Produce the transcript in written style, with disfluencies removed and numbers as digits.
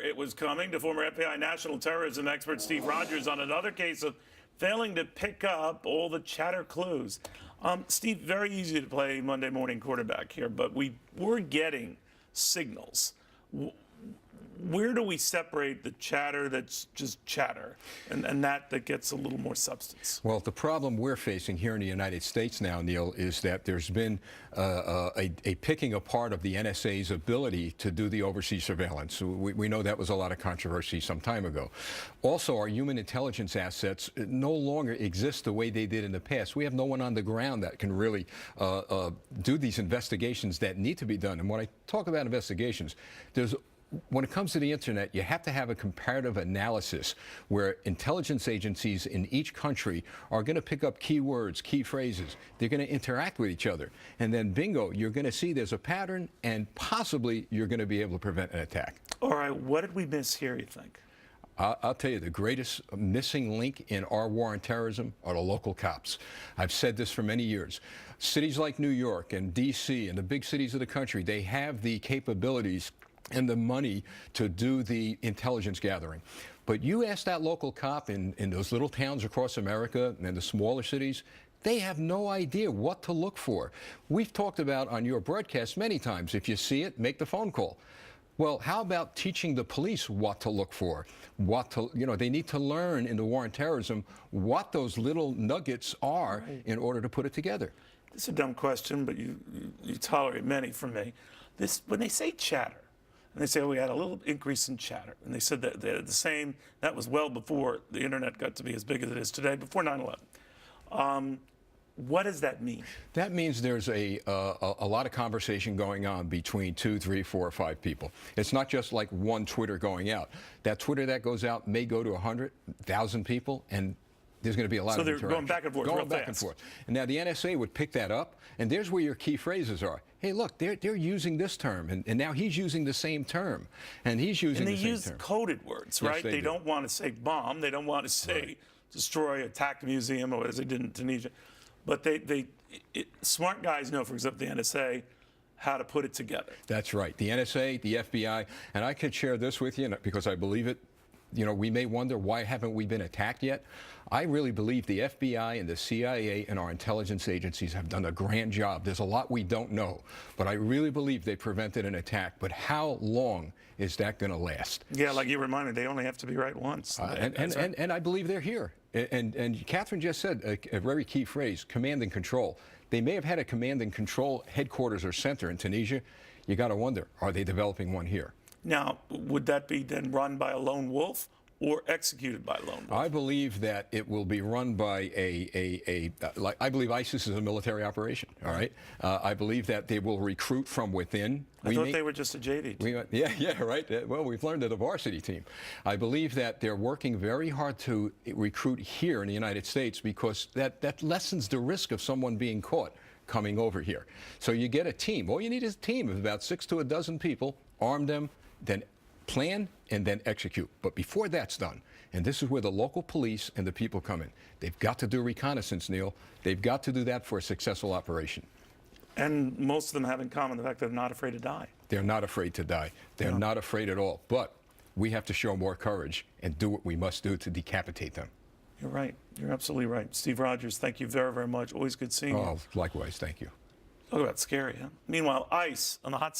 It was coming to former FBI national terrorism expert Steve Rogers on another case of failing to pick up all the chatter clues. Steve, very easy to play Monday morning quarterback here, but we're getting signals. Where do we separate the chatter that's just chatter and that gets a little more substance? Well, the problem we're facing here in the United States now, Neil, is that there's been a picking apart of the NSA's ability to do the overseas surveillance. We know that was a lot of controversy some time ago. Also, our human intelligence assets no longer exist the way they did in the past. We have no one on the ground that can really do these investigations that need to be done. And when I talk about investigations, when it comes to the internet, you have to have a comparative analysis where intelligence agencies in each country are going to pick up keywords, key phrases. They're going to interact with each other. And then, bingo, you're going to see there's a pattern, and possibly you're going to be able to prevent an attack. All right, what did we miss here, you think? I'll tell you, the greatest missing link in our war on terrorism are the local cops. I've said this for many years. Cities like New York and D.C. and the big cities of the country, they have the capabilities and the money to do the intelligence gathering. But you ask that local cop in those little towns across America and the smaller cities, they have no idea what to look for. We've talked about on your broadcast many times, if you see it, make the phone call. Well, how about teaching the police what to look for? They need to learn in the war on terrorism what those little nuggets are in order to put it together. This is a dumb question, but you tolerate many from me. When they say chatter, and they say, oh, we had a little increase in chatter. And they said that they had the same, that was well before the internet got to be as big as it is today, before 9/11. What does that mean? That means there's a lot of conversation going on between 2, 3, 4, or 5 people. It's not just like one Twitter going out. That Twitter that goes out may go to 100,000 people, and there's going to be a lot of interaction. So they're going back and forth, going back and forth. And now the NSA would pick that up, and there's where your key phrases are. Hey, look, they're using this term, and now he's using the same term, and he's using the same term. And they use coded words, right? Yes, they don't want to say bomb. They don't want to say destroy, attack a museum, or as they did in Tunisia. But smart guys know, for example, the NSA, how to put it together. That's right. The NSA, the FBI, and I could share this with you because I believe it. You know, we may wonder, why haven't we been attacked yet? I really believe the FBI and the CIA and our intelligence agencies have done a grand job. There's a lot we don't know, but I really believe they prevented an attack. But how long is that going to last? Yeah, like you reminded, they only have to be right once. And I believe they're here. And Catherine just said a very key phrase, command and control. They may have had a command and control headquarters or center in Tunisia. You got to wonder, are they developing one here? Now, would that be then run by a lone wolf or executed by a lone wolf? I believe that it will be run by I believe ISIS is a military operation, all right? I believe that they will recruit from within. I thought they were just a JV team. Yeah, right. Well, we've learned they're the varsity team. I believe that they're working very hard to recruit here in the United States because that lessens the risk of someone being caught coming over here. So you get a team. All you need is a team of about 6 to a dozen people, arm them, then plan and then execute. But before that's done, and this is where the local police and the people come in, they've got to do reconnaissance, Neil. They've got to do that for a successful operation. And most of them have in common the fact that they're not afraid to die. They're not afraid to die. They're not afraid at all. But we have to show more courage and do what we must do to decapitate them. You're right. You're absolutely right. Steve Rogers, thank you very, very much. Always good seeing you. Oh, likewise. Thank you. Talk about scary, huh? Meanwhile, ICE on the hot